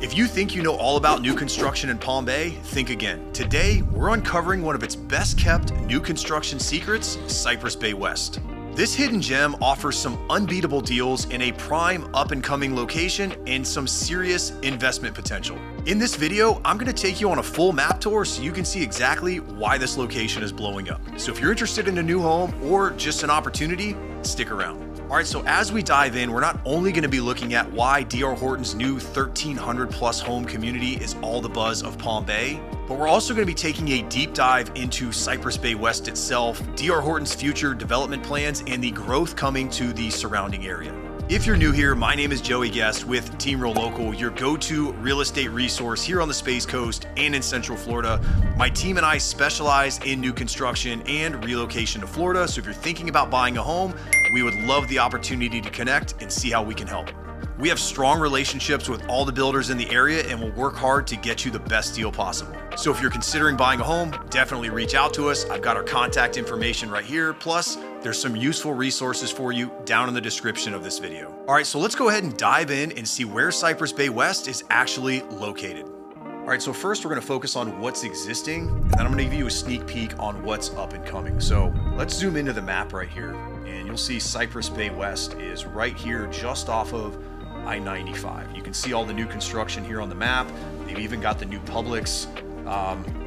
If you think you know all about new construction in Palm Bay, think again. Today, we're uncovering one of its best kept new construction secrets, Cypress Bay West. This hidden gem offers some unbeatable deals in a prime up-and-coming location and some serious investment potential. In this video, I'm going to take you on a full map tour so you can see exactly why this location is blowing up. So if you're interested in a new home or just an opportunity, stick around. All right, so as we dive in, we're not only going to be looking at why D.R. Horton's new 1,300 plus home community is all the buzz of Palm Bay, but we're also going to be taking a deep dive into Cypress Bay West itself, D.R. Horton's future development plans, and the growth coming to the surrounding area. If you're new here, my name is Joey Guest with Team RELOCATION, your go-to real estate resource here on the Space Coast and in Central Florida. My team and I specialize in new construction and relocation to Florida, so if you're thinking about buying a home, we would love the opportunity to connect and see how we can help. We have strong relationships with all the builders in the area and will work hard to get you the best deal possible. So if you're considering buying a home, definitely reach out to us. I've got our contact information right here. Plus, there's some useful resources for you down in the description of this video. All right, so let's go ahead and dive in and see where Cypress Bay West is actually located. All right, so first we're gonna focus on what's existing, and then I'm gonna give you a sneak peek on what's up and coming. So let's zoom into the map right here, and you'll see Cypress Bay West is right here just off of I-95. You can see all the new construction here on the map. They've even got the new Publix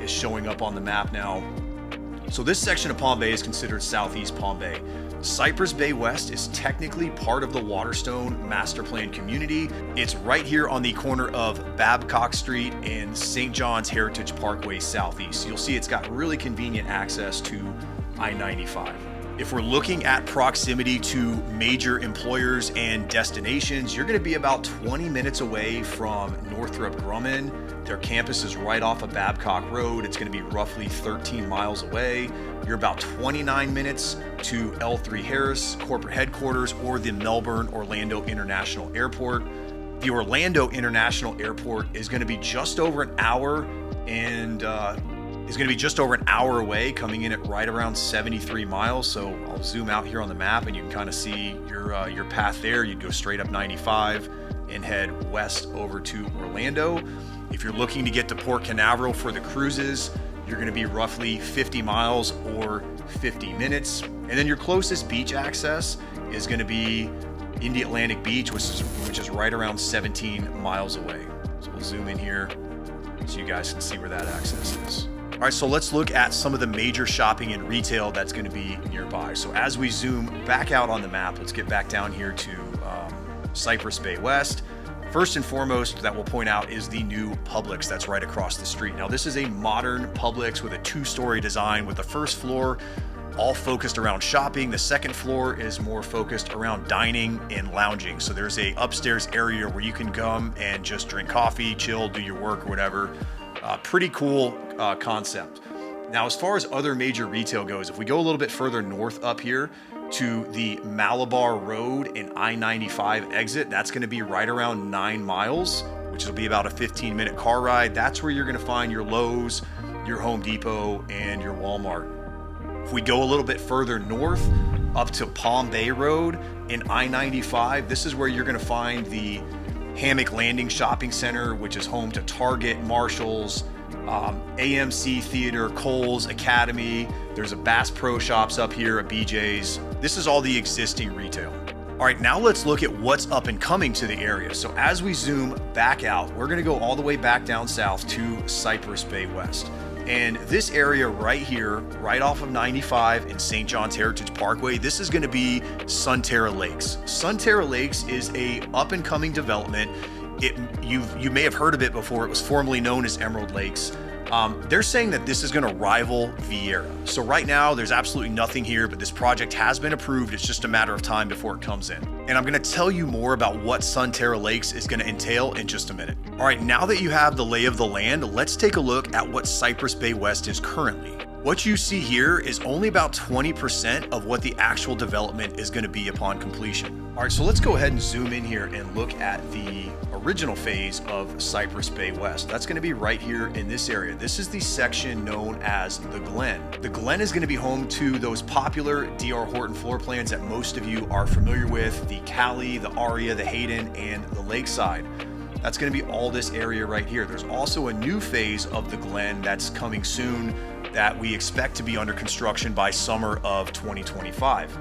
is showing up on the map now. So this section of Palm Bay is considered Southeast Palm Bay. Cypress Bay West is technically part of the Waterstone Master Plan community. It's right here on the corner of Babcock Street and St. John's Heritage Parkway Southeast. You'll see it's got really convenient access to I-95. If we're looking at proximity to major employers and destinations, you're going to be about 20 minutes away from Northrop Grumman. Their campus is right off of Babcock Road. It's going to be roughly 13 miles away. You're about 29 minutes to L3 Harris corporate headquarters or the Melbourne Orlando International Airport. The Orlando International Airport is going to be just over an hour away, coming in at right around 73 miles. So I'll zoom out here on the map and you can kind of see your path there. You'd go straight up 95 and head west over to Orlando. If you're looking to get to Port Canaveral for the cruises, you're going to be roughly 50 miles or 50 minutes. And then your closest beach access is going to be Indy Atlantic Beach, which is right around 17 miles away. So we'll zoom in here so you guys can see where that access is. All right, so let's look at some of the major shopping and retail that's going to be nearby. So as we zoom back out on the map, let's get back down here to Cypress Bay West. First and foremost that we'll point out is the new Publix that's right across the street. Now this is a modern Publix with a two-story design, with the first floor all focused around shopping. The second floor is more focused around dining and lounging. So there's a upstairs area where you can come and just drink coffee, chill, do your work or whatever. Pretty cool concept. Now, as far as other major retail goes, if we go a little bit further north up here to the Malabar Road and I-95 exit, that's going to be right around 9 miles, which will be about a 15-minute car ride. That's where you're going to find your Lowe's, your Home Depot, and your Walmart. If we go a little bit further north up to Palm Bay Road and I-95, this is where you're going to find the Hammock Landing Shopping Center, which is home to Target, Marshall's, AMC Theater, Kohl's, Academy. There's a Bass Pro Shops up here, a BJ's. This is all the existing retail. All right, now let's look at what's up and coming to the area. So as we zoom back out, we're gonna go all the way back down south to Cypress Bay West. And this area right here, right off of 95 and St. John's Heritage Parkway, this is gonna be Sunterra Lakes. Sunterra Lakes is a up and coming development. You may have heard of it before. It was formerly known as Emerald Lakes. They're saying that this is going to rival Vieira. So right now there's absolutely nothing here, but this project has been approved. It's just a matter of time before it comes in. And I'm going to tell you more about what Sunterra Lakes is going to entail in just a minute. All right, now that you have the lay of the land, let's take a look at what Cypress Bay West is currently. What you see here is only about 20% of what the actual development is going to be upon completion. All right, so let's go ahead and zoom in here and look at the original phase of Cypress Bay West. That's going to be right here in this area. This is the section known as the Glen. The Glen is going to be home to those popular D.R. Horton floor plans that most of you are familiar with, the Cali, the Aria, the Hayden, and the Lakeside. That's going to be all this area right here. There's also a new phase of the Glen that's coming soon that we expect to be under construction by summer of 2025.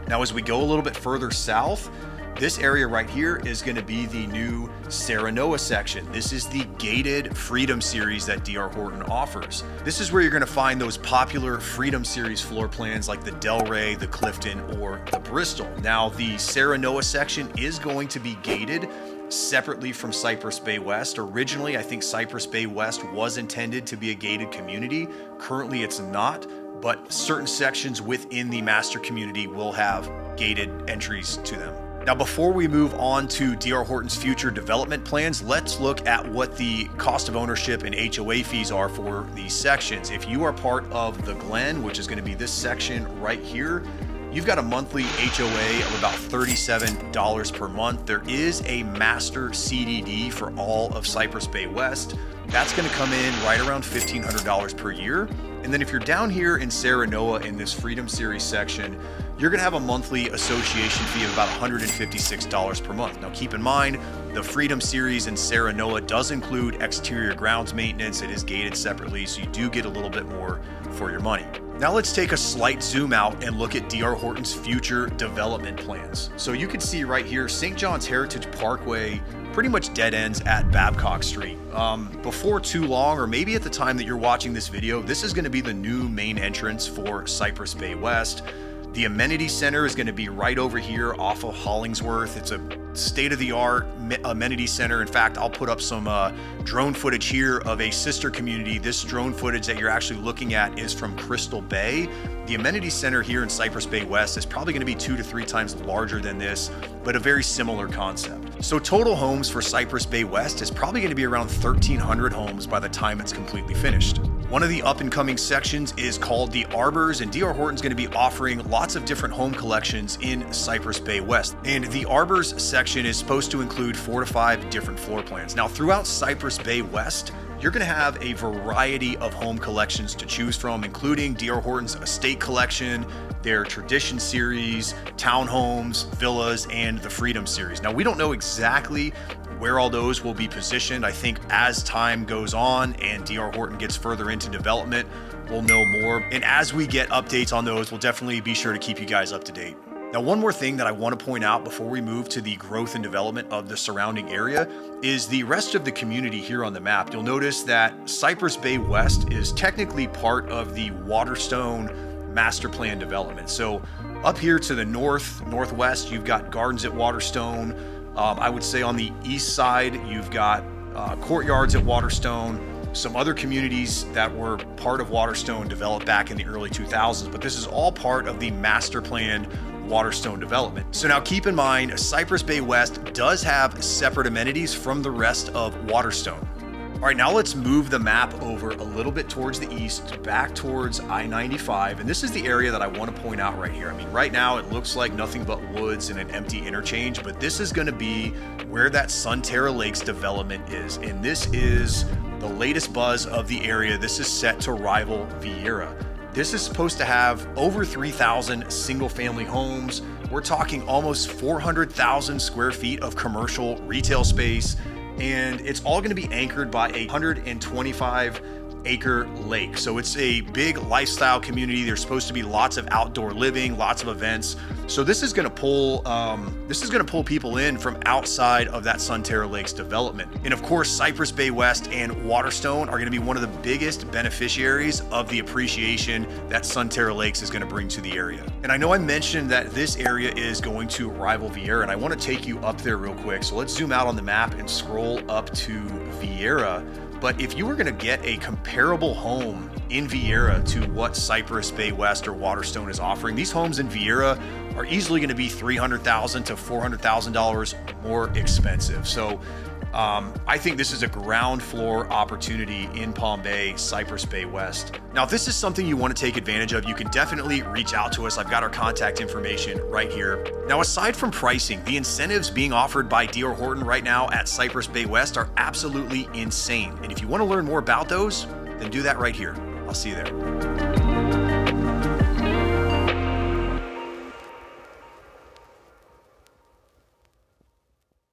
Now, as we go a little bit further south, this area right here is going to be the new Serenoa section. This is the gated Freedom Series that D.R. Horton offers. This is where you're going to find those popular Freedom Series floor plans like the Delray, the Clifton, or the Bristol. Now, the Serenoa section is going to be gated separately from Cypress Bay West. Originally, I think Cypress Bay West was intended to be a gated community. Currently, it's not, but certain sections within the master community will have gated entries to them. Now, before we move on to D.R. Horton's future development plans, let's look at what the cost of ownership and HOA fees are for these sections. If you are part of the Glen, which is going to be this section right here, you've got a monthly HOA of about $37 per month. There is a master CDD for all of Cypress Bay West. That's going to come in right around $1,500 per year. And then if you're down here in Serenoa in this Freedom Series section, you're going to have a monthly association fee of about $156 per month. Now, keep in mind, the Freedom Series in Serenoa does include exterior grounds maintenance. It is gated separately, so you do get a little bit more for your money. Now let's take a slight zoom out and look at D.R. Horton's future development plans. So you can see right here, St. John's Heritage Parkway pretty much dead ends at Babcock Street. Before too long, or maybe at the time that you're watching this video, this is going to be the new main entrance for Cypress Bay West. The amenity center is going to be right over here off of Hollingsworth. It's a state-of-the-art amenity center. In fact, I'll put up some drone footage here of a sister community. This drone footage that you're actually looking at is from Crystal Bay. The amenity center here in Cypress Bay West is probably going to be 2 to 3 times larger than this, but a very similar concept. So total homes for Cypress Bay West is probably going to be around 1,300 homes by the time it's completely finished. One of the up-and-coming sections is called the Arbors, and D.R. Horton's going to be offering lots of different home collections in Cypress Bay West. And the Arbors section is supposed to include 4 to 5 different floor plans. Now, throughout Cypress Bay West, you're going to have a variety of home collections to choose from, including D.R. Horton's Estate Collection, their Tradition Series, Townhomes, Villas, and the Freedom Series. Now, we don't know exactly where all those will be positioned. I think as time goes on and D.R. Horton gets further into development, we'll know more. And as we get updates on those, we'll definitely be sure to keep you guys up to date. Now, one more thing that I want to point out before we move to the growth and development of the surrounding area is the rest of the community here on the map. You'll notice that Cypress Bay West is technically part of the Waterstone master plan development. So up here to the northwest, you've got Gardens at Waterstone. I would say on the east side, you've got Courtyards at Waterstone, some other communities that were part of Waterstone developed back in the early 2000s, but this is all part of the master planned Waterstone development. So now keep in mind, Cypress Bay West does have separate amenities from the rest of Waterstone. All right, now let's move the map over a little bit towards the east, back towards I-95. And this is the area that I want to point out right here. I mean, right now it looks like nothing but woods and an empty interchange, but this is going to be where that Sunterra Lakes development is. And this is the latest buzz of the area. This is set to rival Vieira. This is supposed to have over 3,000 single-family homes. We're talking almost 400,000 square feet of commercial retail space, and it's all going to be anchored by a 125-acre lake. So it's a big lifestyle community. There's supposed to be lots of outdoor living, lots of events. So this is going to pull people in from outside of that Sunterra Lakes development. And of course, Cypress Bay West and Waterstone are going to be one of the biggest beneficiaries of the appreciation that Sunterra Lakes is going to bring to the area. And I know I mentioned that this area is going to rival Vieira, and I want to take you up there real quick. So let's zoom out on the map and scroll up to Vieira. But if you were going to get a comparable home in Vieira to what Cypress Bay West or Waterstone is offering, these homes in Vieira are easily going to be $300,000 to $400,000 more expensive. So I think this is a ground floor opportunity in Palm Bay, Cypress Bay West. Now, if this is something you want to take advantage of, you can definitely reach out to us. I've got our contact information right here. Now, aside from pricing, the incentives being offered by D.R. Horton right now at Cypress Bay West are absolutely insane. And if you want to learn more about those, then do that right here. I'll see you there.